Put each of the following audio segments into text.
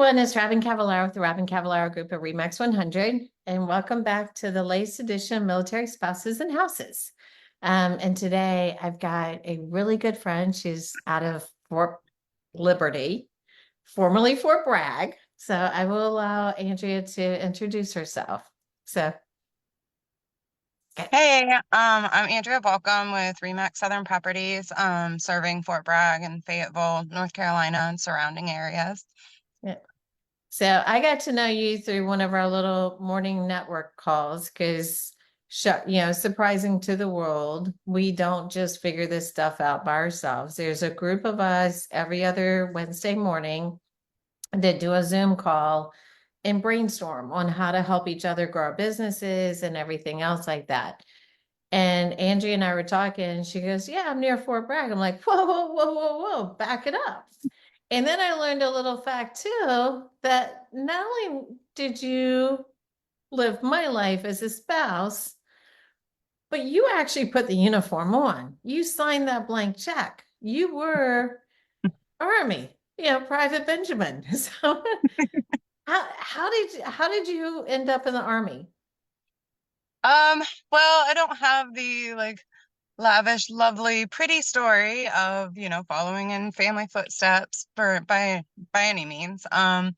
everyone, it's Robin Cavallaro with the Robin Cavallaro Group of REMAX 100, and welcome back to the latest edition of Military Spouses and Houses. And today I've got a really good friend. She's out of Fort Liberty, formerly Fort Bragg. So I will allow Andrea to introduce herself. So, okay. Hey, I'm Andrea Balkcom with REMAX Southern Properties, serving Fort Bragg and Fayetteville, North Carolina, and surrounding areas. Yeah. So I got to know you through one of our little morning network calls because, surprising to the world, we don't just figure this stuff out by ourselves. There's a group of us every other Wednesday morning that do a Zoom call and brainstorm on how to help each other grow our businesses and everything else like that. And Angie and I were talking, and she goes, "Yeah, I'm near Fort Bragg." I'm like, "Whoa, whoa, whoa, whoa, whoa, back it up." And then I learned a little fact too that not only did you live my life as a spouse, but you actually put the uniform on. You signed that blank check. You were Army, Private Benjamin. So how did you end up in the Army? Um, well, I don't have the lavish, lovely, pretty story of, following in family footsteps by any means. I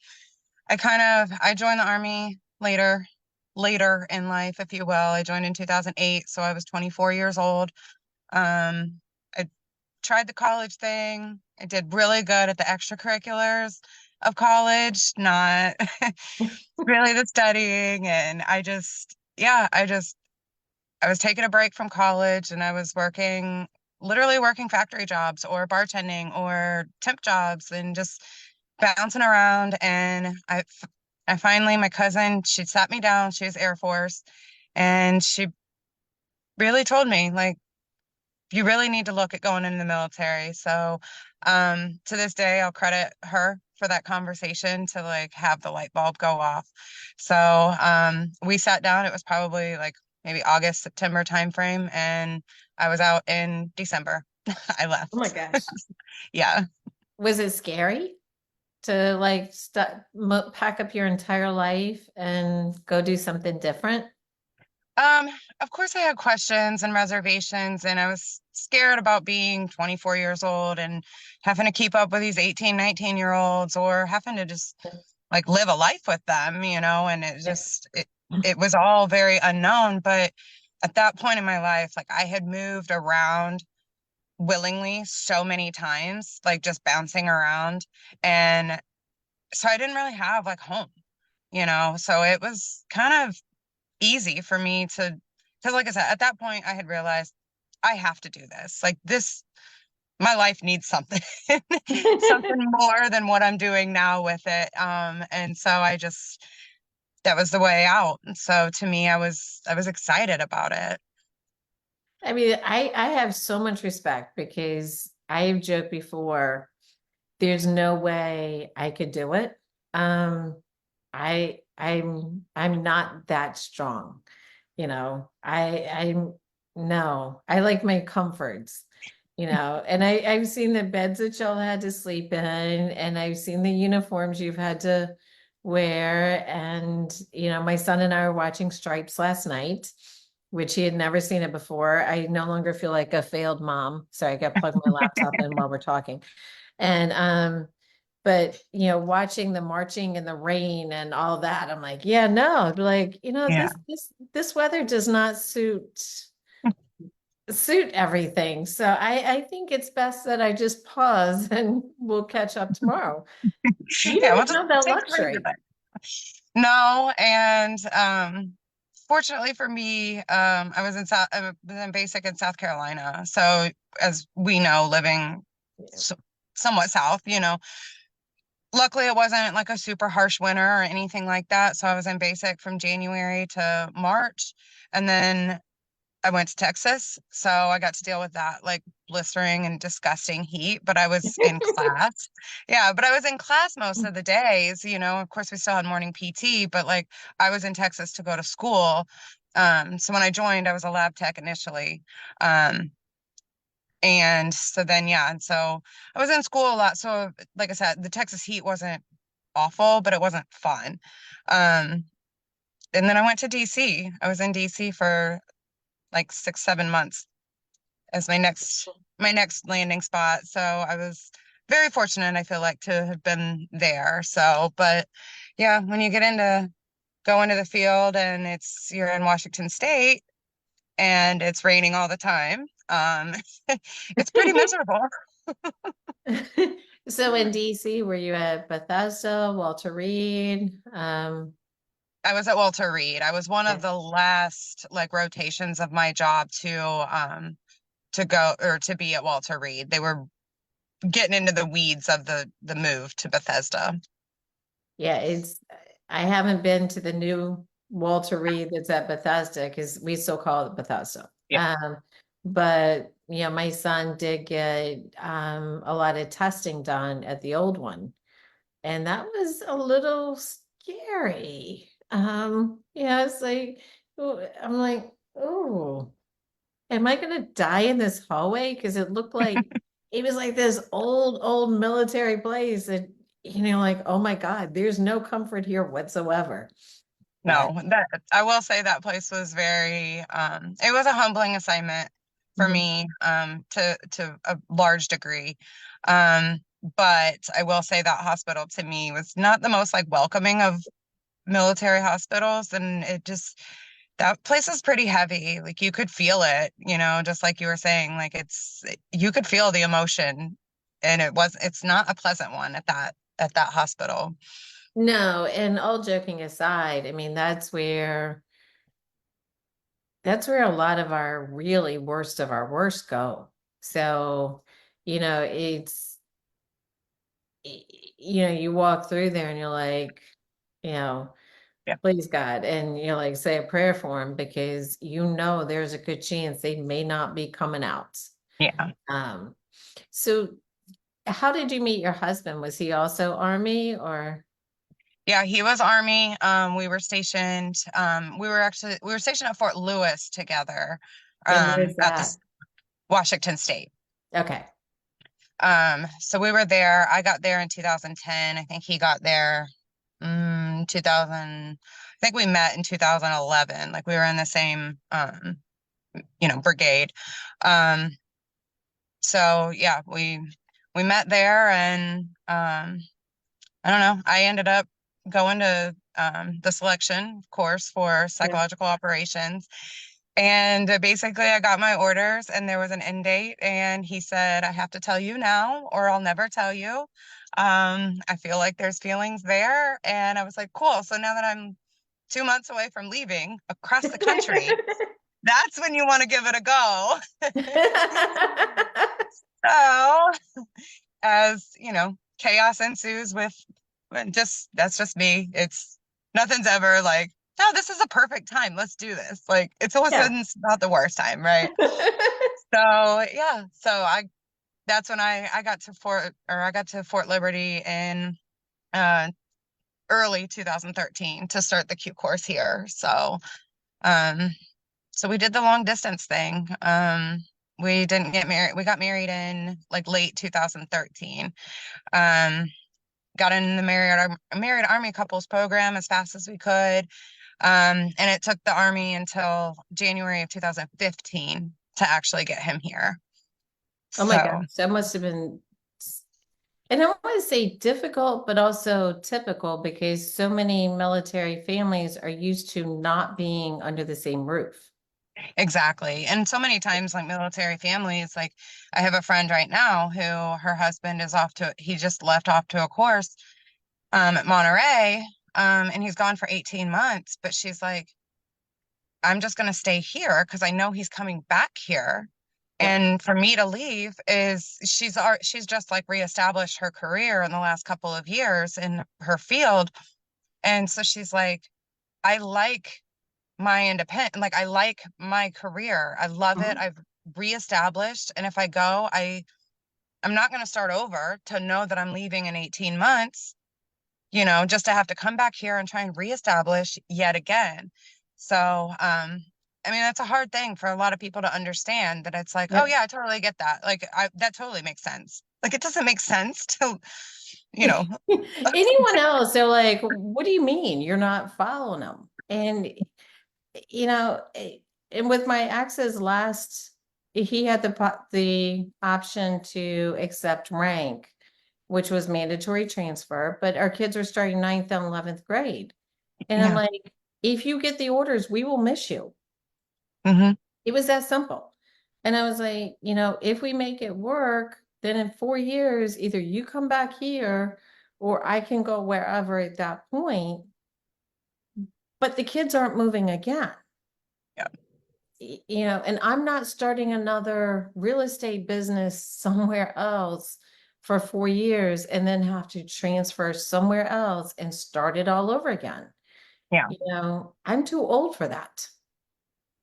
joined the Army later in life, if you will. I joined in 2008, so I was 24 years old. I tried the college thing. I did really good at the extracurriculars of college, not really the studying. And I was taking a break from college and I was literally working factory jobs or bartending or temp jobs and just bouncing around. And I finally, my cousin, she sat me down. She was Air Force, and she really told me, like, you really need to look at going into the military. So, to this day, I'll credit her for that conversation to have the light bulb go off. So, we sat down. It was probably maybe August, September timeframe, and I was out in December. I Oh my left. gosh. Yeah. Was it scary to pack up your entire life and go do something different? Um, of course I had questions and reservations, and I was scared about being 24 years old and having to keep up with these 18, 19-year-olds, or having to just live a life with them, and it was all very unknown. But at that point in my life, I had moved around willingly so many times, just bouncing around. And so I didn't really have home, so it was kind of easy for me because like I said, at that point I had realized I have to do this. My life needs something, something more than what I'm doing now with it. And so that was the way out. And so to me, I was excited about it. I mean, I have so much respect because I have joked before, there's no way I could do it. I'm not that strong, I'm no, I like my comforts, and I've seen the beds that y'all had to sleep in, and I've seen the uniforms you've had to wear. And my son and I were watching Stripes last night, which he had never seen it before. I no longer feel like a failed mom. Sorry, I got to plug my laptop in while we're talking. And but watching the marching in the rain and all that, I'm like, yeah, no, Yeah. this weather does not suit everything. So I think it's best that I just pause and we'll catch up tomorrow. You Yeah, we'll don't just have that take it day to luxury. day. No, and fortunately for me, I was in basic in South Carolina. So as we know, living so, somewhat south, luckily it wasn't like a super harsh winter or anything like that. So I was in basic from January to March, and then I went to Texas, so I got to deal with that blistering and disgusting heat, but I was in class. Yeah, but I was in class most of the days, Of course, we still had morning PT, but I was in Texas to go to school. So when I joined, I was a lab tech initially. Um, and so then, yeah, and so I was in school a lot. So, like I said, the Texas heat wasn't awful, but it wasn't fun. Um, and then I went to DC. I was in DC for like 6, 7 months as my next landing spot. So I was very fortunate, I feel like, to have been there. So, but yeah, when you get into go into the field and you're in Washington State and it's raining all the time, it's pretty miserable. So in DC, were you at Bethesda, Walter Reed? I was at Walter Reed. I was one of Okay. the last like rotations of my job to go or to be at Walter Reed. They were getting into the weeds of the move to Bethesda. Yeah, I haven't been to the new Walter Reed that's at Bethesda because we still call it Bethesda. Yeah. But my son did get a lot of testing done at the old one, and that was a little scary. It's like I'm like, oh, am I gonna die in this hallway? Because it was like this old military place, and like, oh my God, there's no comfort here whatsoever. But No, that I will say that place was very it was a humbling assignment for Mhm. me to a large degree. Um but I will say that hospital to me was not the most like welcoming of military hospitals, and it just that place is pretty heavy. Like you could feel it, just like you were saying, like you could feel the emotion, and it's not a pleasant one at that hospital. No, and all joking aside, I mean that's where a lot of our really worst of our worst go. So, it's you walk through there and you're like, you know, Yeah. please God, and like say a prayer for him because there's a good chance they may not be coming out. Yeah. Um, so how did you meet your husband? Was he also Army or Yeah, he was Army. We were stationed at Fort Lewis together, and where's at that? the Washington State. Okay. So we were there. I got there in 2010. I think he got there 2000. I think we met in 2011. Like we were in the same brigade. Um, so yeah, we met there, and I don't know. I ended up going to the selection course for Yeah. psychological operations. And basically, I got my orders, and there was an end date. And he said, I have to tell you now, or I'll never tell you. I feel like there's feelings there. And I was like, cool. So now that I'm 2 months away from leaving across the country, that's when you want to give it a go. So, as chaos ensues with that's just me. It's nothing's ever like, no, this is a perfect time. Let's do this. Like it's always Yeah. not the worst time, right? So yeah, so that's when I got to Fort Liberty in uh early 2013 to start the Q course here. Um so we did the long distance thing. We didn't get married. We got married in like late 2013. Um got in the married Army couples program as fast as we could. And it took the Army until January of 2015 to actually get him here. Oh my So gosh, that must have been, and I want to say difficult, but also typical because so many military families are used to not being under the same roof. exactly. And so many times, like military families, like I have a friend right now who her husband he just left off to a course at Monterey. And he's gone for 18 months, but she's like, I'm just going to stay here because I know he's coming back here. Yep. And for me to leave is she's just like reestablished her career in the last couple of years in her field. And so she's like, I like my independent, like I like my career. I love it. Mhm. I've reestablished. And if I go, I'm not going to start over to know that I'm leaving in 18 months, just to have to come back here and try and reestablish yet again. So, I mean, that's a hard thing for a lot of people to understand that it's like, oh Yep. yeah, I totally get that. Like that totally makes sense. Like it doesn't make sense to, you know, Anyone else, they're like, what do you mean you're not following them? And you know, and with my ex's last, he had the option to accept rank, which was mandatory transfer, but our kids are starting ninth and 11th grade. And I'm yeah. like, if you get the orders, we will miss you. Hmm. It was that simple. And I was like, if we make it work, then in 4 years, either you come back here or I can go wherever at that point. But the kids aren't moving again. Yeah. And I'm not starting another real estate business somewhere else for 4 years and then have to transfer somewhere else and start it all over again. Yeah. I'm too old for that.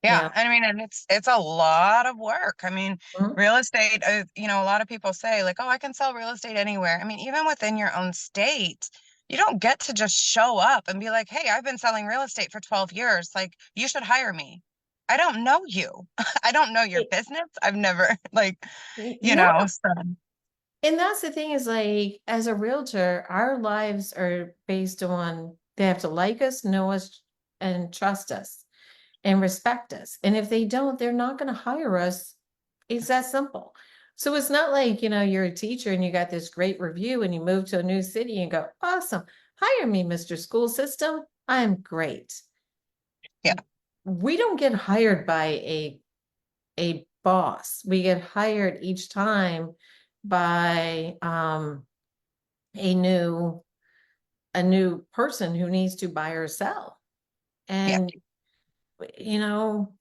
Yeah, and I mean, and it's a lot of work. I mean, Mhm. real estate, a lot of people say like, "Oh, I can sell real estate anywhere." I mean, even within your own state, you don't get to just show up and be like, "Hey, I've been selling real estate for 12 years. Like, you should hire me." I don't know you. I don't know your It- business. I've never like, no, so and that's the thing is like, as a realtor, our lives are based on they have to like us, know us, and trust us and respect us. And if they don't, they're not going to hire us. It's that simple. So it's not like, you're a teacher and you got this great review and you move to a new city and go, awesome, hire me, Mr. School System. I'm great. yeah, We don't get hired by a boss. We get hired each time by a new a new person who needs to buy or sell. yeah, And you know,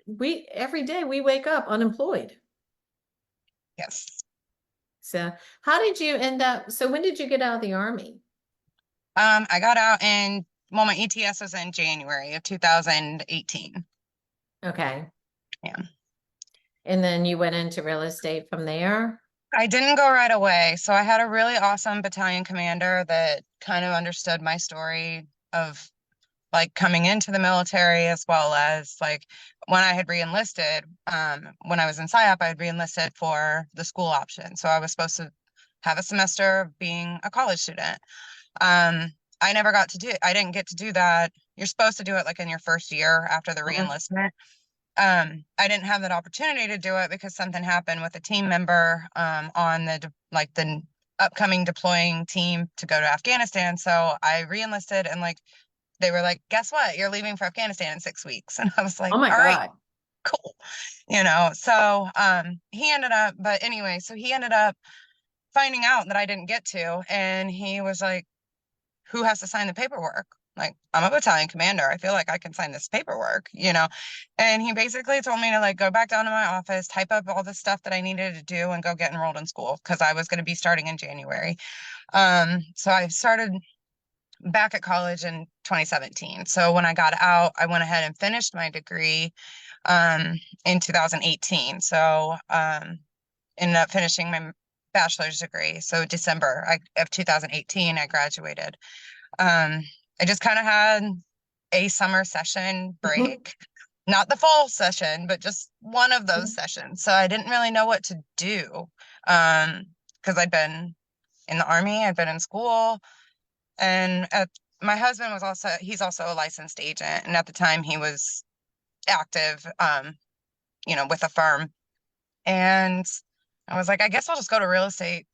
we every day we wake up unemployed. yes. So how did you end up? So when did you get out of the army? I got out in well, my ETS was in January of 2018. Okay. Yeah. And then you went into real estate from there? I didn't go right away. So I had a really awesome battalion commander that kind of understood my story of like coming into the military as well as like when I had re-enlisted, when I was in PSYOP, I had re-enlisted for the school option. So I was supposed to have a semester of being a college student. Um, I never got to do I didn't get to do that. You're supposed to do it like in your first year after the Mhm. re-enlistment. I didn't have that opportunity to do it because something happened with a team member on the upcoming deploying team to go to Afghanistan. So I re-enlisted and like they were like, guess what? You're leaving for Afghanistan in 6 weeks. And I was like, Oh my all right, God. cool. So he ended up, but anyway, so he ended up finding out that I didn't get to, and he was like, who has to sign the paperwork? Like, I'm a battalion commander. I feel like I can sign this paperwork. And he basically told me to like go back down to my office, type up all the stuff that I needed to do and go get enrolled in school because I was going to be starting in January. So I started back at college in 2017. So when I got out, I went ahead and finished my degree um in 2018. So ended up finishing my bachelor's degree. So of 2018, I graduated. Um, I just kind of had a summer session break, not the fall session, but just one of those sessions. So I didn't really know what to do. Because I'd been in the army, I'd been in school, and my husband he's also a licensed agent. And at the time he was active, with a firm. And I was like, I guess I'll just go to real estate.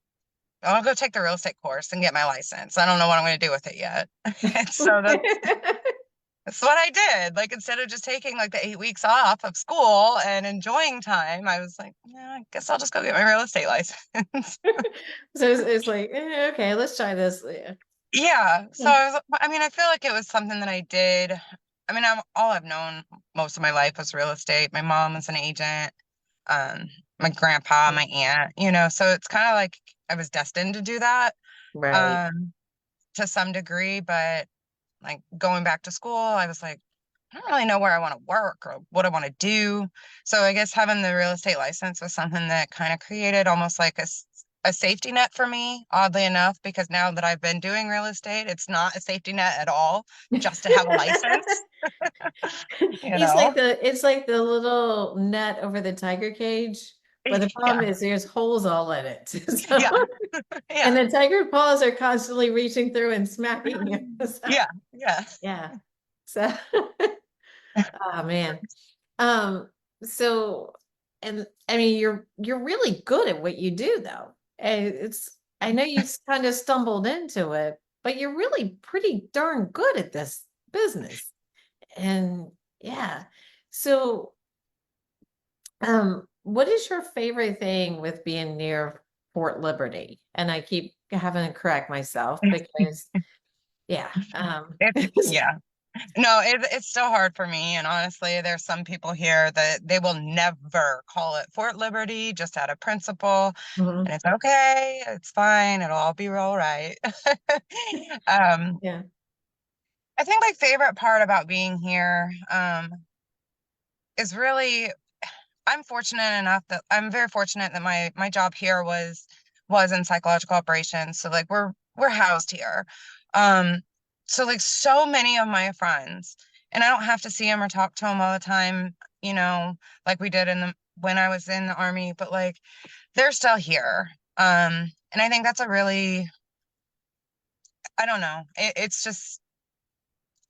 I'll go take the real estate course and get my license. I don't know what I'm going to do with it yet. And so that's what I did. Like instead of just taking like the 8 weeks off of school and enjoying time, I was like, yeah, I guess I'll just go get my real estate license. So it's like, okay, let's try this. Yeah. Yeah. I mean, I feel like it was something that I did. I mean, all I've known most of my life was real estate. My mom was an agent, um, my grandpa, my aunt, so it's kind of like I was destined to do that, Right. um, to some degree, but like going back to school, I was like, I don't really know where I want to work or what I want to do. So I guess having the real estate license was something that kind of created almost like a safety net for me, oddly enough, because now that I've been doing real estate, it's not a safety net at all just to have a license, you It's know? like the little net over the tiger cage. but the Yeah, problem is there's holes all in it. So, yeah, and yeah, the tiger paws are constantly reaching through and smacking you. So, yeah, yeah. yeah. So, oh man. Um, so, and I mean, you're really good at what you do, though. And I know you kind of stumbled into it, but you're really pretty darn good at this business. And yeah. So, what is your favorite thing with being near Fort Liberty? And I keep having to correct myself because, yeah, It's yeah. No, it's still hard for me. And honestly, there's some people here that they will never call it Fort Liberty just out of principle. mhm, And it's okay, it's fine, it'll all be all right. Um, yeah. I think my favorite part about being here, is really I'm very fortunate that my job here was in psychological operations. So like we're housed here. Um, so like so many of my friends, and I don't have to see them or talk to them all the time, like we did when I was in the army, but like they're still here. And I think that's a really, I don't know. It's just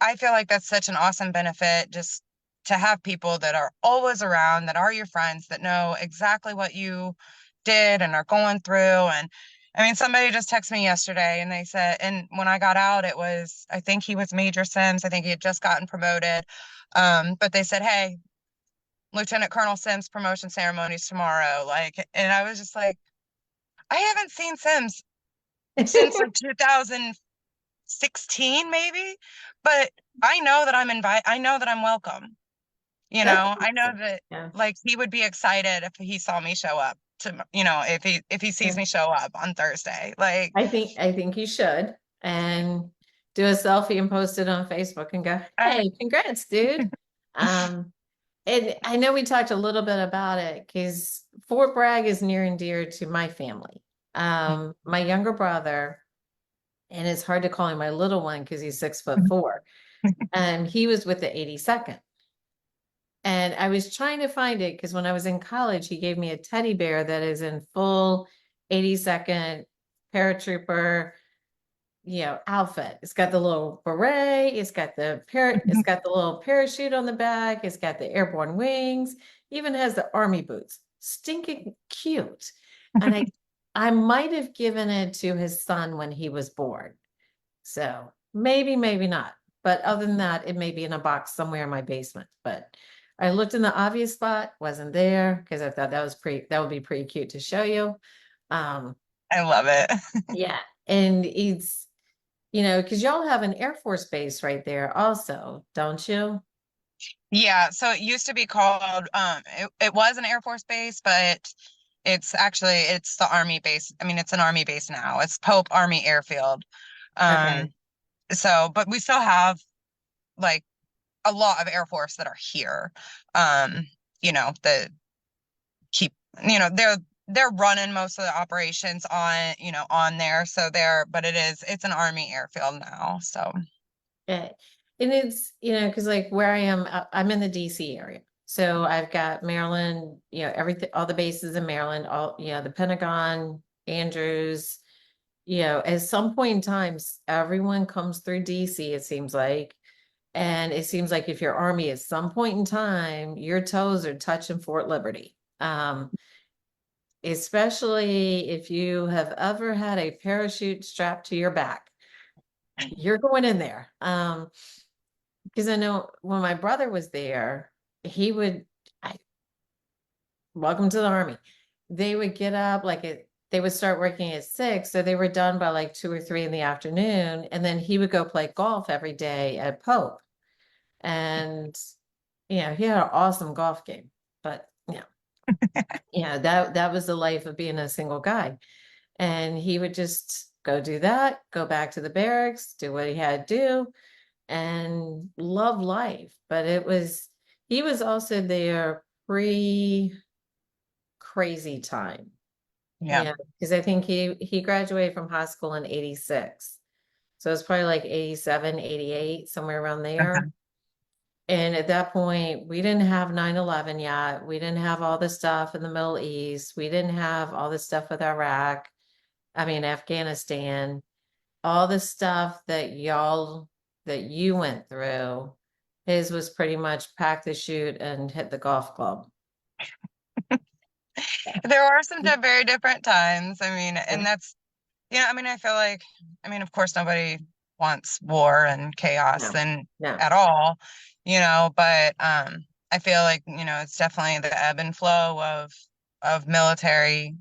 I feel like that's such an awesome benefit just to have people that are always around, that are your friends, that know exactly what you did and are going through. And I mean, somebody just texted me yesterday and they said, and when I got out, I think he was Major Sims. I think he had just gotten promoted. But they said, hey, Lieutenant Colonel Sims promotion ceremonies tomorrow. Like, and I was just like, I haven't seen Sims since like 2016 maybe, but I know that I'm welcome. That's I know awesome. that Yeah. like he would be excited if he saw me show up if he sees Yeah. me show up on Thursday. Like I think you should and do a selfie and post it on Facebook and go, I, hey, congrats, dude. Um, and I know we talked a little bit about it because Fort Bragg is near and dear to my family. My younger brother, and it's hard to call him my little one because he's 6'4", and he was with the 82nd. And I was trying to find it because when I was in college, he gave me a teddy bear that is in full 82nd paratrooper, outfit. It's got the little beret, it's got the little parachute on the back, it's got the airborne wings, even has the army boots. Stinking cute. And I might have given it to his son when he was born. So maybe, maybe not. But other than that, it may be in a box somewhere in my basement. But I looked in the obvious spot, wasn't there because I thought that would be pretty cute to show you. Um, I love it. yeah. And because y'all have an Air Force base right there also, don't you? Yeah, so it used to be called it was an Air Force base, but it's the Army base. I mean, it's an Army base now. It's Pope Army Airfield. Okay. Um, but we still have like a lot of Air Force that are here. Um, that keep, they're running most of the operations on there. So but it's an Army airfield now. So Yeah. And it's, because like where I am, I'm in the DC area. So I've got Maryland, everything, all the bases in Maryland, the Pentagon, Andrews, at some point in time, everyone comes through DC, it seems like. And it seems like if you're Army at some point in time, your toes are touching Fort Liberty. Especially if you have ever had a parachute strapped to your back, you're going in there. Because I know when my brother was there, he would, welcome to the Army. They would get up they would start working at 6, so they were done by like 2 or 3 in the afternoon, and then he would go play golf every day at Pope. And he had an awesome golf game. But that was the life of being a single guy. And he would just go do that, go back to the barracks, do what he had to do, and love life. But he was also there pre crazy time. yeah. Yeah, because I think he graduated from high school in 86. So it's probably like 87, 88, somewhere around there. Okay. And at that point, we didn't have 9/11 yet. We didn't have all the stuff in the Middle East. We didn't have all the stuff with Iraq. I mean, Afghanistan, all the stuff that you went through. His was pretty much pack the chute and hit the golf club. There are some very different times. I mean, and that's, I mean, I feel like, I mean, of course, nobody wants war and chaos No, and no. at all, but I feel like, it's definitely the ebb and flow of military.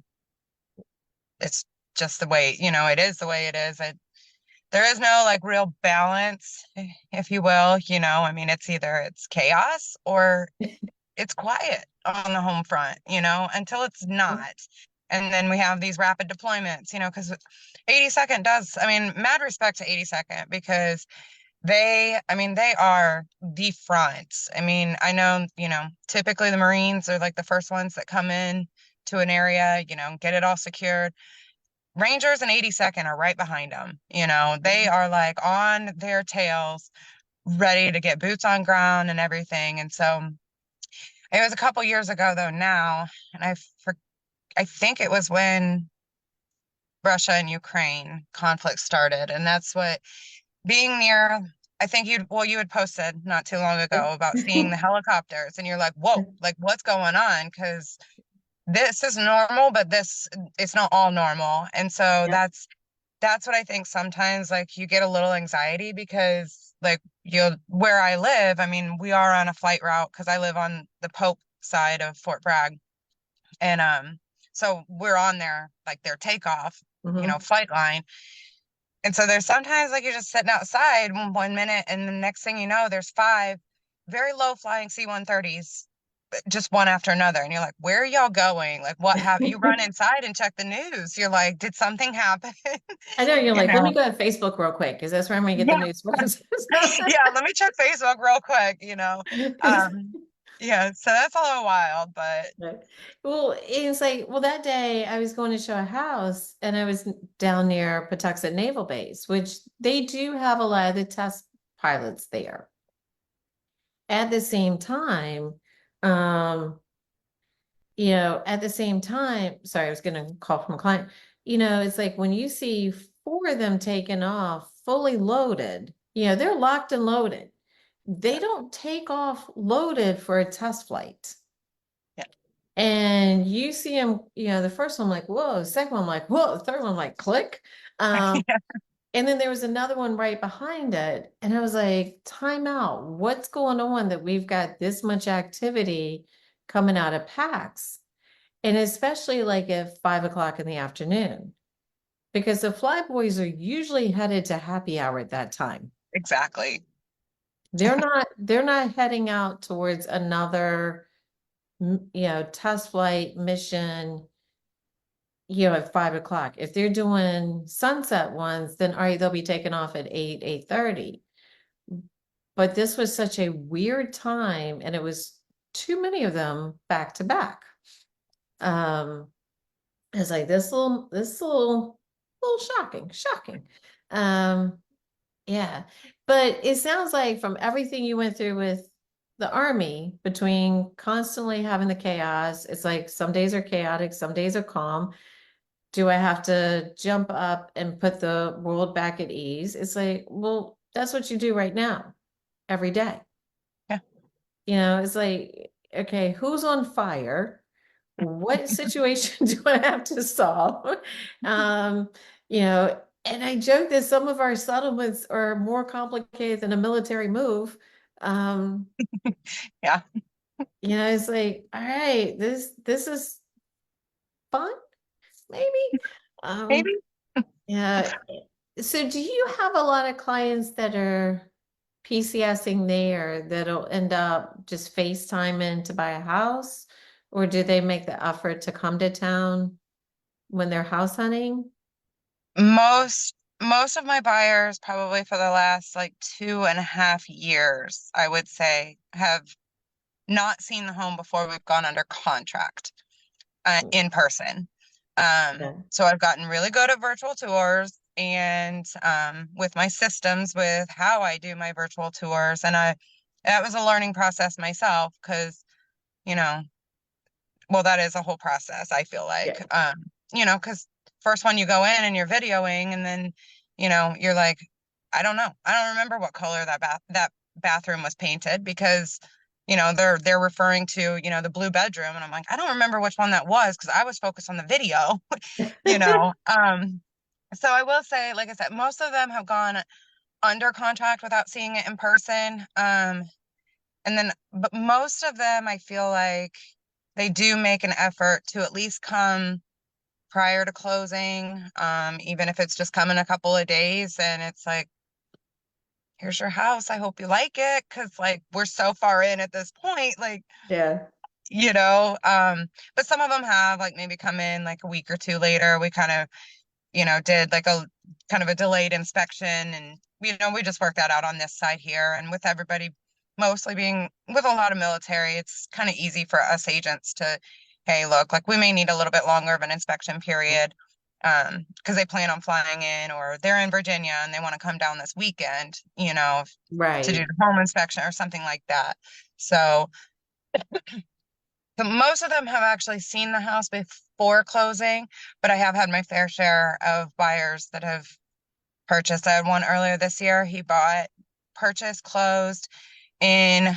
It's just the way, it is the way it is. There is no like real balance, if you will, I mean, it's chaos or it's quiet on the home front, until it's not. And then we have these rapid deployments, because 82nd does, I mean, mad respect to 82nd because I mean, they are the front. I mean, I know, typically the Marines are like the first ones that come in to an area, get it all secured. Rangers and 82nd are right behind them. They are like on their tails, ready to get boots on ground and everything. And so it was a couple years ago though now, and I think it was when Russia and Ukraine conflict started, and that's what being near. I think you had posted not too long ago about seeing the helicopters, and you're like, whoa, like what's going on? Because this is normal, but it's not all normal, and so Yeah. that's what I think sometimes like you get a little anxiety because like where I live, I mean, we are on a flight route because I live on the Pope side of Fort Bragg. And so we're on their takeoff, Mhm. flight line. And so there's sometimes like you're just sitting outside one minute and the next thing you know, there's five very low flying C-130s just one after another. And you're like, where are y'all going? Like what have you run inside and check the news? You're like, did something happen? I know you're You like, let know? me go to Facebook real quick because that's where I'm gonna get the Yeah. news from. Yeah, let me check Facebook real quick. Um, yeah, so that's a little wild, but Right. Well, it's like, well, that day I was going to show a house and I was down near Patuxent Naval Base, which they do have a lot of the test pilots there. At the same time, um, at the same time, sorry, I was going to call from a client. It's like when you see four of them taking off fully loaded, they're locked and loaded. They yeah, don't take off loaded for a test flight. yeah, And you see them, the first one, like, whoa, the second one, like, whoa, the third one, like, click. Um, yeah, and then there was another one right behind it. And I was like, time out. What's going on that we've got this much activity coming out of PAX? And especially like at 5 o'clock in the afternoon, because the flyboys are usually headed to happy hour at that time. exactly. They're not heading out towards another, test flight mission, at 5 o'clock. If they're doing sunset ones, then all right, they'll be taking off at 8:30. But this was such a weird time, and it was too many of them back to back. Um, it's like little shocking. Um, yeah. But it sounds like from everything you went through with the army, between constantly having the chaos, it's like some days are chaotic, some days are calm. Do I have to jump up and put the world back at ease? It's like, well, that's what you do right now, every day. Yeah. It's like, okay, who's on fire? What situation do I have to solve? Um, and I joke that some of our settlements are more complicated than a military move. Um, Yeah. it's like, all right, this is fun, maybe. Um, Maybe. yeah. So do you have a lot of clients that are PCSing there that'll end up just FaceTiming to buy a house? Or do they make the effort to come to town when they're house hunting? Most of my buyers, probably for the last like 2.5 years, I would say, have not seen the home before we've gone under contract in person. Yeah. So I've gotten really good at virtual tours and with my systems with how I do my virtual tours. And that was a learning process myself because, you know, well, that is a whole process, I feel Yeah. like. Because first one you go in and you're videoing, and then, you're like, I don't know. I don't remember what color that bathroom was painted because, they're referring to, the blue bedroom, and I'm like, I don't remember which one that was because I was focused on the video, you know. So I will say, like I said, most of them have gone under contract without seeing it in person. But most of them, I feel like they do make an effort to at least come prior to closing, even if it's just come in a couple of days and it's like, here's your house. I hope you like it. Cause like we're so far in at this point, like, Yeah. you know, um, but some of them have like maybe come in like a week or two later. We kind of did like a kind of a delayed inspection, and we just worked that out on this side here. And with everybody mostly being with a lot of military, it's kind of easy for us agents to, hey, look, like we may need a little bit longer of an inspection period, because they plan on flying in or they're in Virginia and they want to come down this weekend, to do Right. the home inspection or something like that. So most of them have actually seen the house before closing, but I have had my fair share of buyers that have purchased. I had one earlier this year. He bought, purchased, closed in,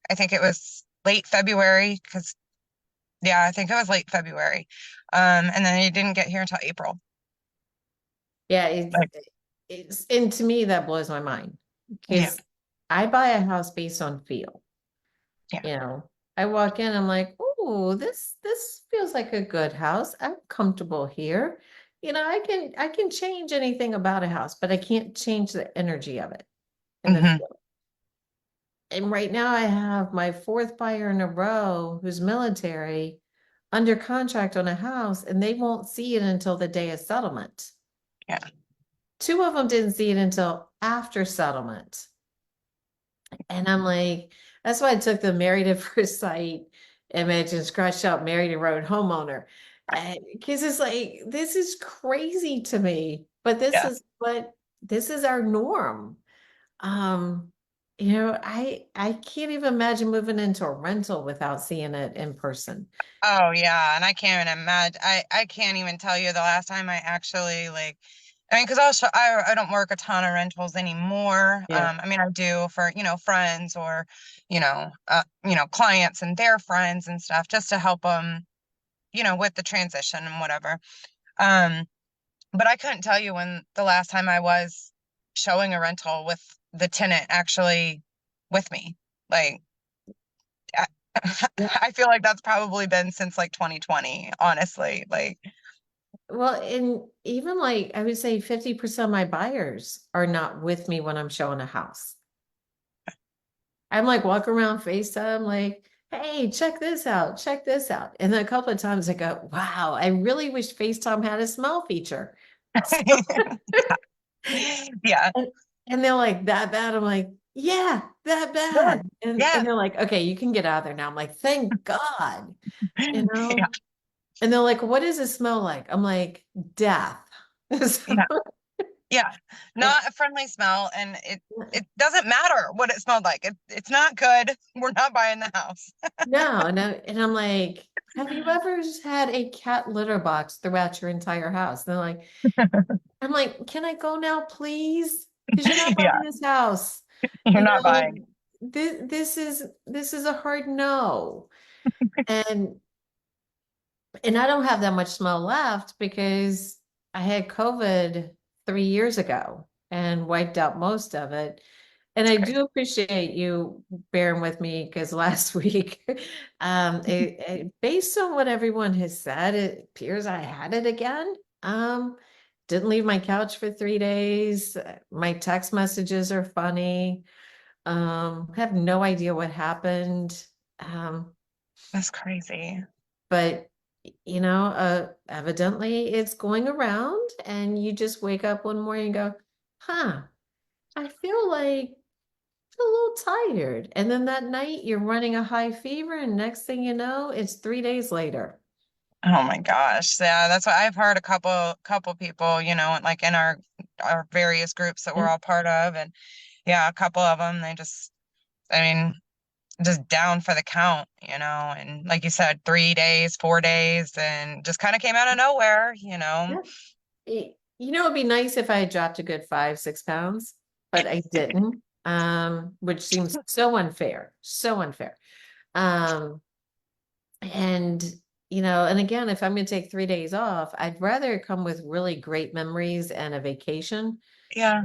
I think it was late February, because yeah, I think it was late February. And then he didn't get here until April. Yeah, Like, and to me that blows my mind yeah, because I buy a house based on feel. yeah, You know, I walk in, I'm like, oh, this feels like a good house. I'm comfortable here. I can change anything about a house, but I can't change the energy of it and the hmm feel. And right now I have my fourth buyer in a row who's military under contract on a house, and they won't see it until the day of settlement. yeah. Two of them didn't see it until after settlement. And I'm like, that's why I took the married at first sight image and scratched out married and road homeowner. Because it's like, this is crazy to me, but Yeah. this is our norm. Um, I can't even imagine moving into a rental without seeing it in person. Oh yeah, and I can't even imagine. I can't even tell you the last time I actually like. I mean, because I don't work a ton of rentals anymore. Yeah. I mean, I do for friends or clients and their friends and stuff, just to help them with the transition and whatever. Um, but I couldn't tell you when the last time I was showing a rental with the tenant actually with me. Like I, I feel like that's probably been since like 2020, honestly. Like, Well, and even like I would say 50% of my buyers are not with me when I'm showing a house. I'm like walking around FaceTime, like, hey, check this out, check this out. And then a couple of times I go, wow, I really wish FaceTime had a smell feature. yeah, And, and they're like, that bad? I'm like, yeah, that yeah, bad. And yeah, they're like, okay, you can get out of there now. I'm like, thank God, you yeah, know? And they're like, what does it smell like? I'm like, death. yeah, yeah. Not a friendly smell, and it doesn't matter what it smelled like. It's not good. We're not buying the house. No, no. And I'm like, have you ever just had a cat litter box throughout your entire house? And they're like, I'm like, can I go now, please? Because you're not Yeah, buying this house. you're You not buying. know, this is a hard no. And and I don't have that much smell left because I had COVID 3 years ago and wiped out most of it. And It's I crazy. do appreciate you bearing with me because last week, based on what everyone has said, it appears I had it again. Didn't leave my couch for 3 days. My text messages are funny. Have no idea what happened. Um, That's crazy. but evidently it's going around, and you just wake up one morning and go, huh, I feel like a little tired. And then that night you're running a high fever, and next thing you know, it's 3 days later. Oh my gosh. Yeah, that's what I've heard a couple people, like in our various groups that we're And all part of. And yeah, a couple of them, they just I mean, just down for the count, and like you said, 3 days, 4 days, and just kind of came out of nowhere. Yeah. You know, it'd be nice if I had dropped a good 5, 6 pounds, but I didn't. Which seems so unfair, so unfair. Um, and and again, if I'm going to take 3 days off, I'd rather come with really great memories and a vacation, Yeah.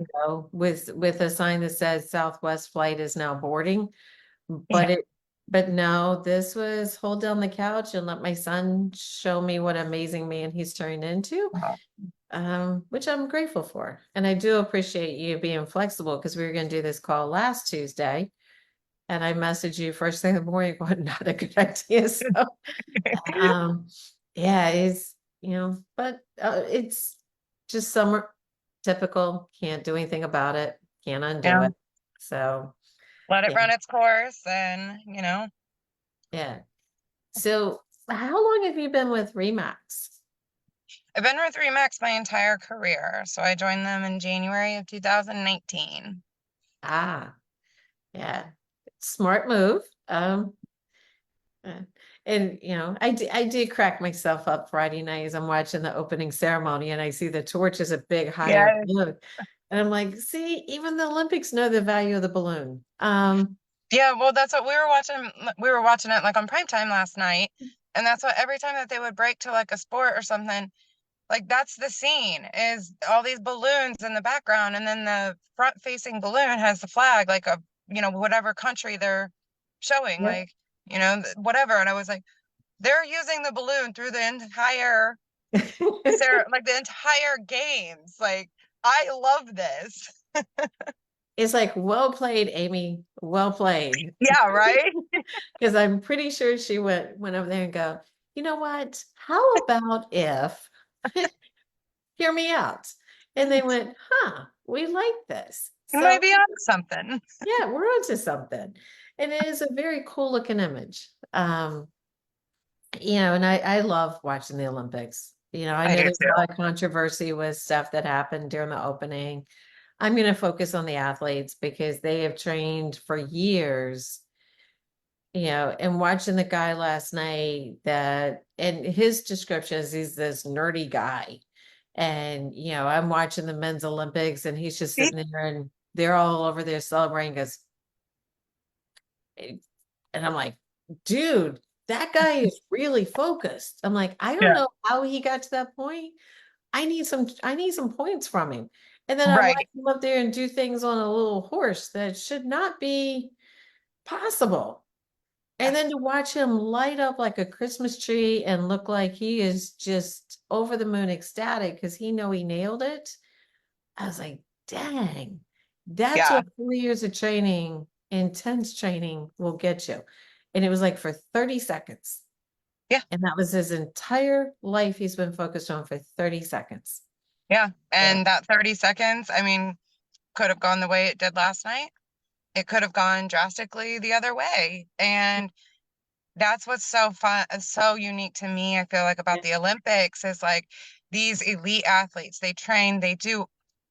with a sign that says Southwest flight is now boarding. Yeah. But no, this was hold down the couch and let my son show me what amazing man he's turned into, Wow. which I'm grateful for. And I do appreciate you being flexible because we were going to do this call last Tuesday. And I messaged you first thing in the morning, going, not a good idea. So, um, yeah, but it's just summer typical, can't do anything about it, can't undo Yeah. it. So, Let it yeah, run its course and. yeah. So, how long have you been with REMAX? I've been with REMAX my entire career. So I joined them in January of 2019. Ah, yeah, smart move. Uh, and I did crack myself up Friday night as I'm watching the opening ceremony, and I see the torch is a big hot air Yeah. balloon, and I'm like, see, even the Olympics know the value of the balloon. Yeah, well, that's what we were watching. We were watching it like on prime time last night. And that's what every time that they would break to like a sport or something, like that's the scene is all these balloons in the background. And then the front facing balloon has the flag, like whatever country they're showing, Yep. like, whatever. And I was like, they're using the balloon through the entire like the entire games. Like, I love this. It's like, well played, Amy. Well played. Yeah, right? Because I'm pretty sure she went over there and go, you know what? How about if hear me out? And they went, huh, we like this. You might So be on something. yeah, we're onto something. And it is a very cool looking image. And I love watching the Olympics. I I know do there's a too. lot of controversy with stuff that happened during the opening. I'm going to focus on the athletes because they have trained for years, and watching the guy last night and his description is he's this nerdy guy. And, I'm watching the men's Olympics and he's just sitting there and they're all over there celebrating because, and I'm like, dude, that guy is really focused. I'm like, I don't Yeah. know how he got to that point. I need some points from him. And then I watch Right. him up there and do things on a little horse that should not be possible. And then to watch him light up like a Christmas tree and look like he is just over the moon ecstatic because he nailed it. I was like, dang, that's Yeah. what 4 years of training, intense training will get you. And it was like for 30 seconds. Yeah. And that was his entire life he's been focused on for 30 seconds. Yeah. So, And that 30 seconds, I mean, could have gone the way it did last night. It could have gone drastically the other way. And that's what's so fun, so unique to me, I feel like, about yeah, the Olympics is like these elite athletes, they train, they do,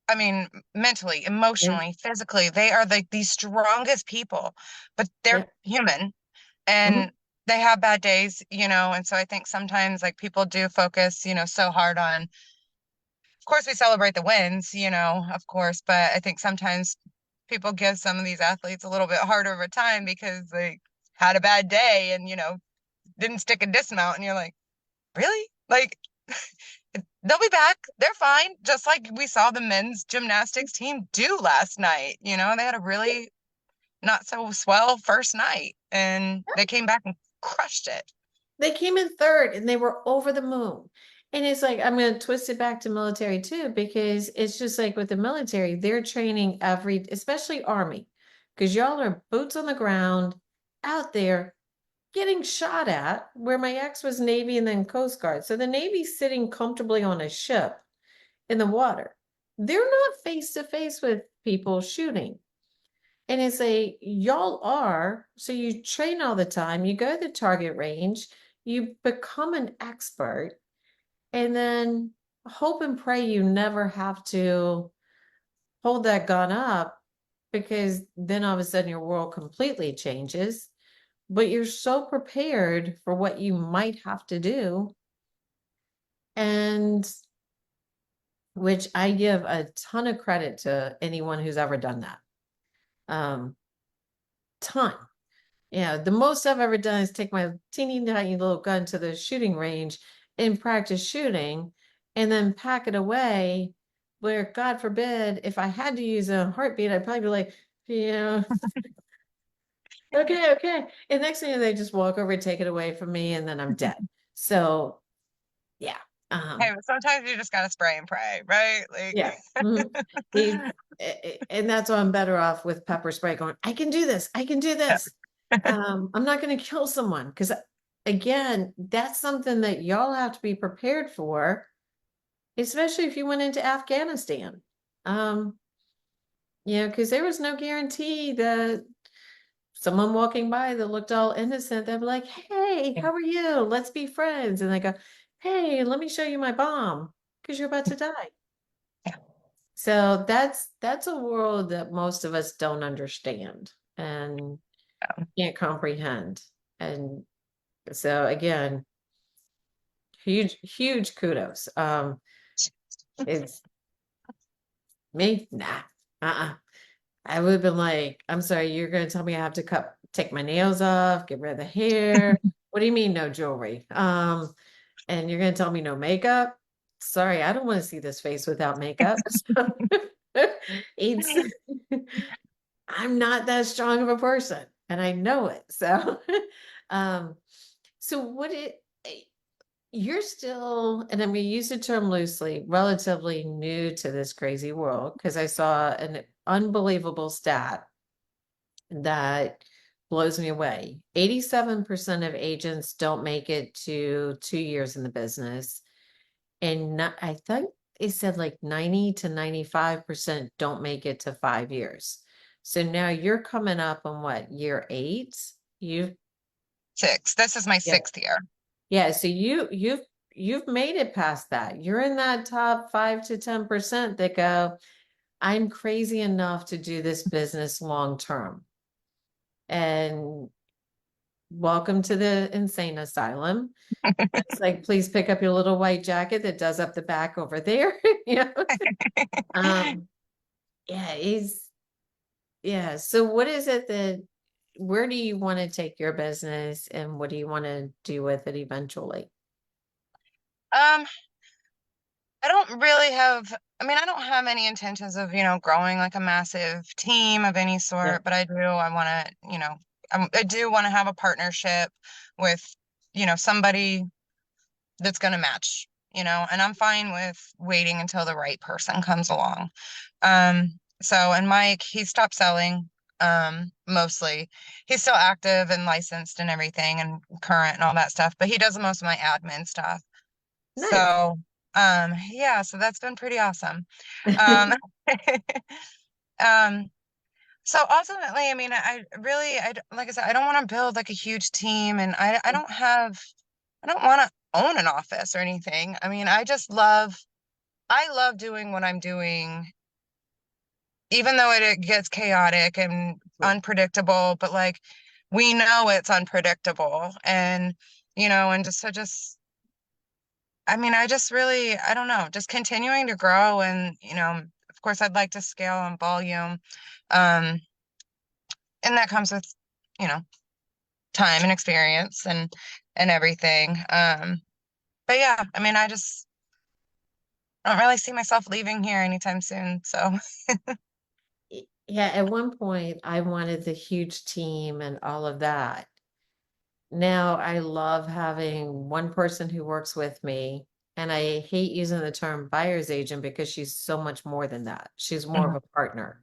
I mean, mentally, yeah, emotionally, physically, they are like the strongest people, but they're yeah. human Mhm. and they have bad days. And so I think sometimes like people do focus so hard on, of course, we celebrate the wins of course, but I think sometimes people give some of these athletes a little bit harder of a time because they had a bad day and didn't stick a dismount. And you're like, really? Like, they'll be back. They're fine. Just like we saw the men's gymnastics team do last night. They had a really not so swell first night and they came back and crushed it. They came in third and they were over the moon. And it's like, I'm going to twist it back to military too, because it's just like with the military, they're training especially Army, because y'all are boots on the ground out there getting shot at, where my ex was Navy and then Coast Guard. So the Navy's sitting comfortably on a ship in the water. They're not face to face with people shooting. And it's y'all are, so you train all the time, you go to the target range, you become an expert, and then hope and pray you never have to hold that gun up because then all of a sudden your world completely changes, but you're so prepared for what you might have to do. And which I give a ton of credit to anyone who's ever done that. Um, ton. Yeah, the most I've ever done is take my teeny tiny little gun to the shooting range and practice shooting and then pack it away. Where, God forbid, if I had to use a heartbeat, I'd probably be like, yeah, okay, okay. And next thing they just walk over, take it away from me, and then I'm dead. So yeah. Hey, but sometimes you just gotta spray and pray, right? Like, Yeah. Mhm. He, and that's why I'm better off with pepper spray going, I can do this. I can do this. I'm not going to kill someone because again, that's something that y'all have to be prepared for, especially if you went into Afghanistan. Um, because there was no guarantee that someone walking by that looked all innocent, they'd be like, hey, how are you? Let's be friends. And they go, hey, let me show you my bomb because you're about to die. So that's a world that most of us don't understand and can't comprehend. And so again, huge kudos. It's me, nah, I would have been like, I'm sorry, you're gonna tell me I have to take my nails off, get rid of the hair. What do you mean no jewelry? And you're gonna tell me no makeup? Sorry, I don't want to see this face without makeup. So it's I'm not that strong of a person and I know it. So um so what it you're still, and I'm going to use the term loosely, relatively new to this crazy world because I saw an unbelievable stat that blows me away. 87% of agents don't make it to 2 years in the business. And I think they said like 90 to 95% don't make it to 5 years. So now you're coming up on what, year eight? You've, six. This is my yeah. sixth year. Yeah, so you've made it past that. You're in that top 5 to 10% that go, I'm crazy enough to do this business long term. And welcome to the insane asylum. It's like, please pick up your little white jacket that does up the back over there. You know? Um, yeah, yeah. So what is it that where do you want to take your business and what do you want to do with it eventually? Um, I don't really have, I mean, I don't have any intentions of, growing like a massive team of any Yeah. sort, but I want to, I do want to have a partnership with, somebody that's going to match, and I'm fine with waiting until the right person comes along. And Mike, he stopped selling, mostly. He's still active and licensed and everything and current and all that stuff, but he does most of my admin stuff. Nice. So, yeah, so that's been pretty awesome. Um, um, so ultimately, I mean, like I said, I don't want to build like a huge team and I don't want to own an office or anything. I mean, I love doing what I'm doing, even though it gets chaotic and unpredictable, but like we know it's unpredictable and, and I mean, I just really, I don't know, just continuing to grow and, of course I'd like to scale on volume. Um, and that comes with, you know, time and experience and everything. But yeah, I mean, I don't really see myself leaving here anytime soon. So Yeah, at one point I wanted the huge team and all of that. Now I love having one person who works with me, and I hate using the term buyer's agent because she's so much more than that. She's more of Mhm. a partner.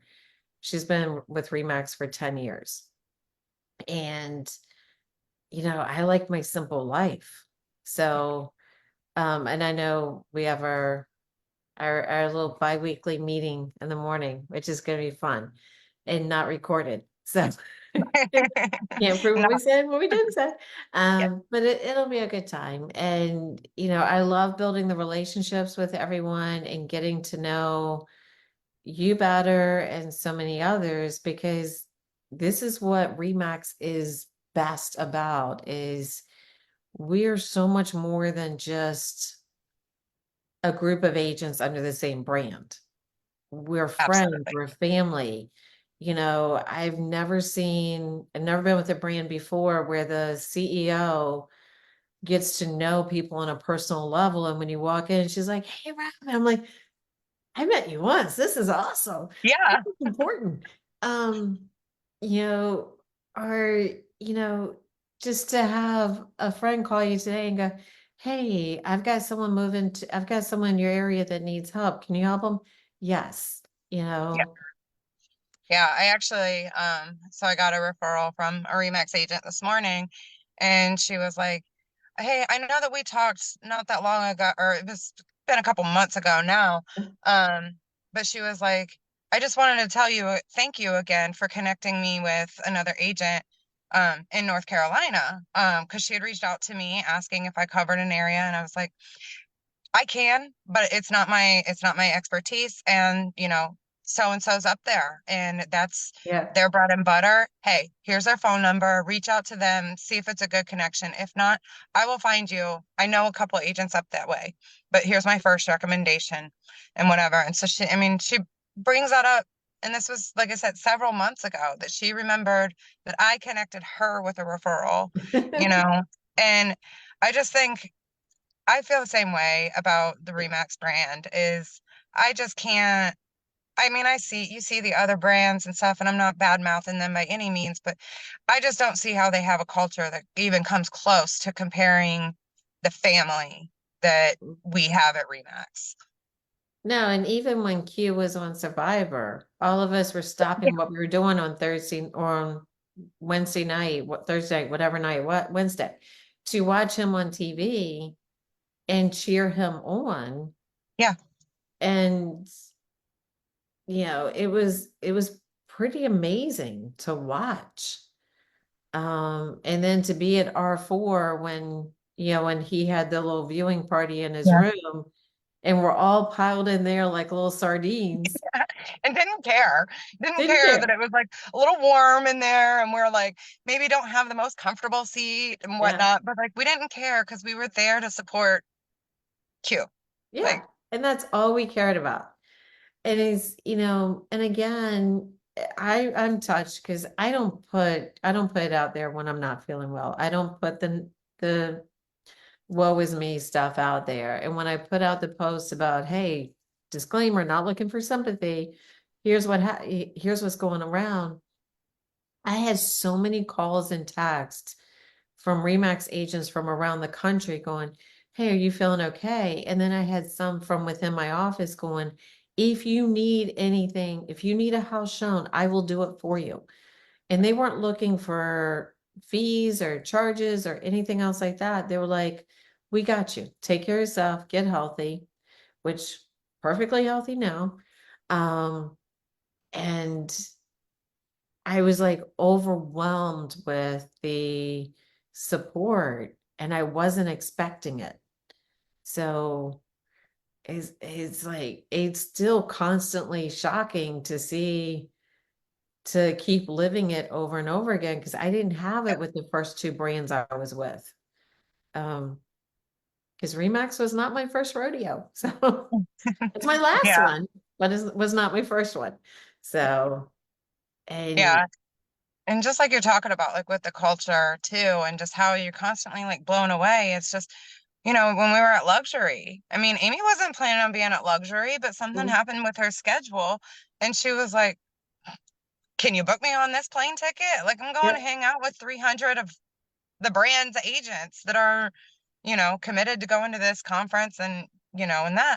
She's been with REMAX for 10 years. And, I like my simple life. So, and I know we have our little biweekly meeting in the morning, which is going to be fun and not recorded. So can't prove No, what we said, what we didn't say. yeah. But it'll be a good time. And, I love building the relationships with everyone and getting to know, you better and so many others, because this is what REMAX is best about, is we're so much more than just a group of agents under the same brand. We're friends, Absolutely. we're family. I've never been with a brand before where the CEO gets to know people on a personal level. And when you walk in, she's like, "Hey, Robin," I'm like, "I met you once. This is awesome. This Yeah. is important." Um, you know, or, you know, just to have a friend call you today and go, "Hey, I've got someone in your area that needs help. Can you help them?" Yes, you know. Yeah, I actually, so I got a referral from a REMAX agent this morning, and she was like, "Hey, I know that we talked not that long ago, or it was been a couple months ago now." Um, but she was like, "I just wanted to tell you, thank you again for connecting me with another agent, in North Carolina, because she had reached out to me asking if I covered an area, and I was like, I can, but it's not my expertise. And so and so's up there, and that's Yeah. their bread and butter. Hey, here's their phone number. Reach out to them, see if it's a good connection. If not, I will find you. I know a couple agents up that way, but here's my first recommendation and whatever." And so I mean, she brings that up. And this was, like I said, several months ago that she remembered that I connected her with a referral, you know, and I just think I feel the same way about the Remax brand is I just can't. I mean, you see the other brands and stuff, and I'm not bad mouthing them by any means, but I just don't see how they have a culture that even comes close to comparing the family that we have at Remax. No, and even when Q was on Survivor, all of us were Yeah. stopping what we were doing on Thursday or on Wednesday night, what Thursday, whatever night, what Wednesday, to watch him on TV and cheer him on. Yeah. And it was pretty amazing to watch. And then to be at R4 when, when he had the little viewing party in his Yeah. room and we're all piled in there like little sardines. And didn't care. Didn't Didn't care that care. it was like a little warm in there and we're like maybe don't have the most comfortable seat and Yeah. whatnot, but like we didn't care because we were there to support Q. Yeah. Like, And that's all we cared about. And and again, I'm touched because I don't put it out there when I'm not feeling well. I don't put the woe is me stuff out there. And when I put out the post about, hey, disclaimer, not looking for sympathy, here's what's going around. I had so many calls and texts from REMAX agents from around the country going, "Hey, are you feeling okay?" And then I had some from within my office going, "If you need anything, if you need a house shown, I will do it for you." And they weren't looking for fees or charges or anything else like that. They were like, "We got you. Take care of yourself, get healthy," which perfectly healthy now. Um, and I was like overwhelmed with the support and I wasn't expecting it. So it's like it's still constantly shocking to keep living it over and over again because I didn't have it with the first two brands I was with. Um, because Remax was not my first rodeo. So it's my last yeah, one, but it was not my first one. So, and yeah. And just like you're talking about, like with the culture too, and just how you're constantly like blown away. It's just, when we were at luxury, I mean, Amy wasn't planning on being at luxury, but something mm, happened with her schedule. And she was like, "Can you book me on this plane ticket? Like, I'm going to yep. hang out with 300 of the brand's agents that are, committed to going to this conference and that."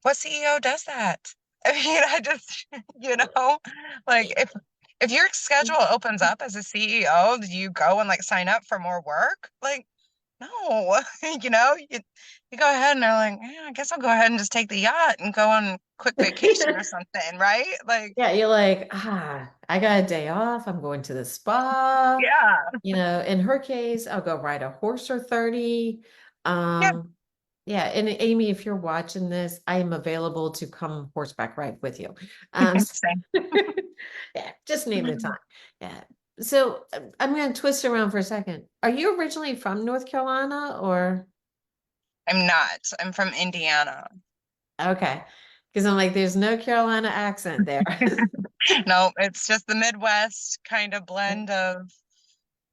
What CEO does that? I mean, I just, you know, like if your schedule opens up as a CEO, do you go and like sign up for more work? Like, no, you go ahead and they're like, yeah, I guess I'll go ahead and just take the yacht and go on a quick vacation or something, right? Like, Yeah, you're like, I got a day off. I'm going to the spa. yeah, In her case, I'll go ride a horse or 30. yeah, Um, Yeah, and Amy, if you're watching this, I am available to come horseback ride with you. Um, Same. yeah, just name the time. Yeah. So I'm going to twist around for a second. Are you originally from North Carolina or? I'm not. I'm from Indiana. Okay. Because I'm like, there's no Carolina accent there. No, it's just the Midwest kind of blend of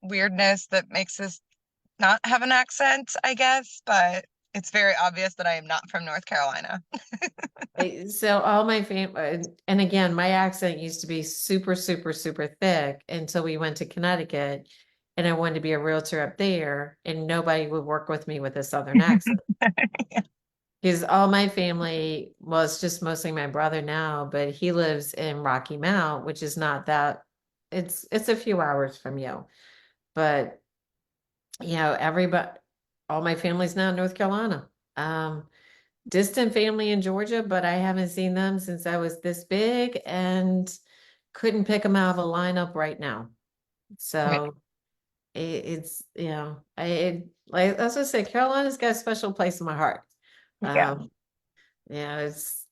weirdness that makes us not have an accent, I guess, but it's very obvious that I am not from North Carolina. So all my family, and again, my accent used to be super, super, super thick until we went to Connecticut and I wanted to be a realtor up there and nobody would work with me with a Southern accent. Because all my family, well, it's just mostly my brother now, but he lives in Rocky Mount, which is not that, it's a few hours from you. But everybody, all my family's now in North Carolina. Distant family in Georgia, but I haven't seen them since I was this big and couldn't pick them out of a lineup right now. So it's, like as I said, Carolina's got a special place in my heart. Yeah. Um, it's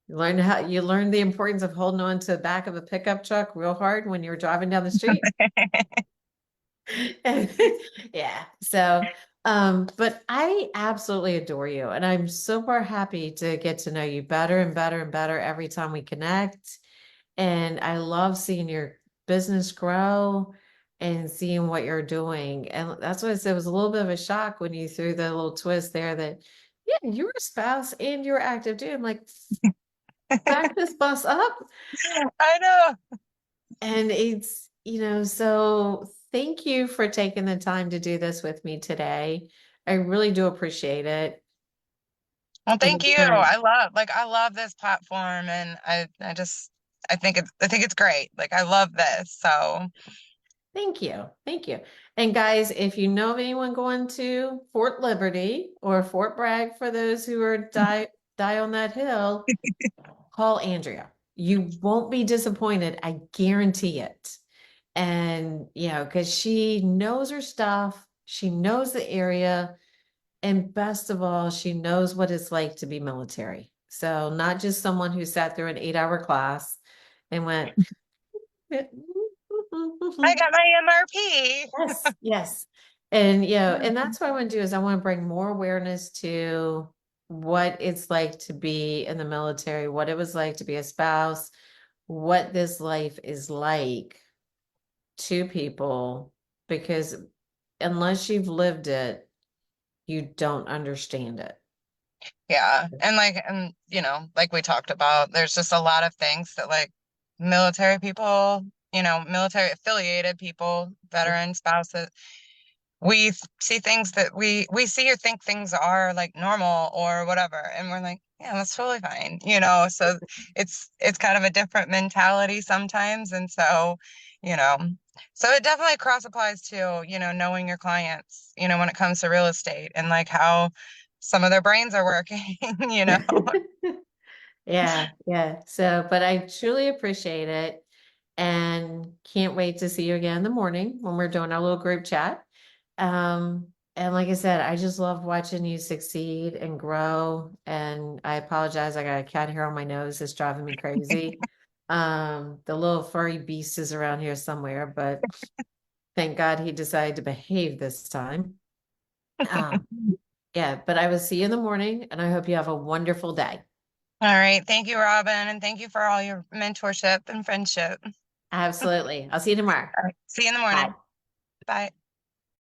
you learn the importance of holding on to the back of a pickup truck real hard when you're driving down the street. Yeah. So, but I absolutely adore you, and I'm super happy to get to know you better and better and better every time we connect. And I love seeing your business grow and seeing what you're doing. And that's why I said it was a little bit of a shock when you threw the little twist there that, yeah, you're a spouse and you're active too. I'm like, back this bus up. I know. And so thank you for taking the time to do this with me today. I really do appreciate it. Well, And thank you. again, I love this platform and I think it's great. Like I love this. So thank you. Thank you. And guys, if you know of anyone going to Fort Liberty or Fort Bragg for those who are die on that hill, call Andrea. You won't be disappointed. I guarantee it. And, because she knows her stuff, she knows the area. And best of all, she knows what it's like to be military. So not just someone who sat through an 8-hour class and went, I got my MRP. yes, yes. And and that's what I want to do is I want to bring more awareness to what it's like to be in the military, what it was like to be a spouse, what this life is like to people, because unless you've lived it, you don't understand it. Yeah. And like we talked about, there's just a lot of things that like military people, military affiliated people, veteran spouses, see things that we see or think things are like normal or whatever, and we're like, yeah, that's totally fine, so it's kind of a different mentality sometimes, and you know so it definitely cross applies to knowing your clients, when it comes to real estate and like how some of their brains are working. you know Yeah, yeah. So, but I truly appreciate it and can't wait to see you again in the morning when we're doing our little group chat. And like I said, I just love watching you succeed and grow. And I apologize, I got a cat hair on my nose that's driving me crazy. The little furry beast is around here somewhere, but thank God he decided to behave this time. Um, yeah, but I will see you in the morning and I hope you have a wonderful day. all right, thank you, Robin, and thank you for all your mentorship and friendship. Absolutely. I'll see you tomorrow. All right, see you in the Bye. morning. Bye.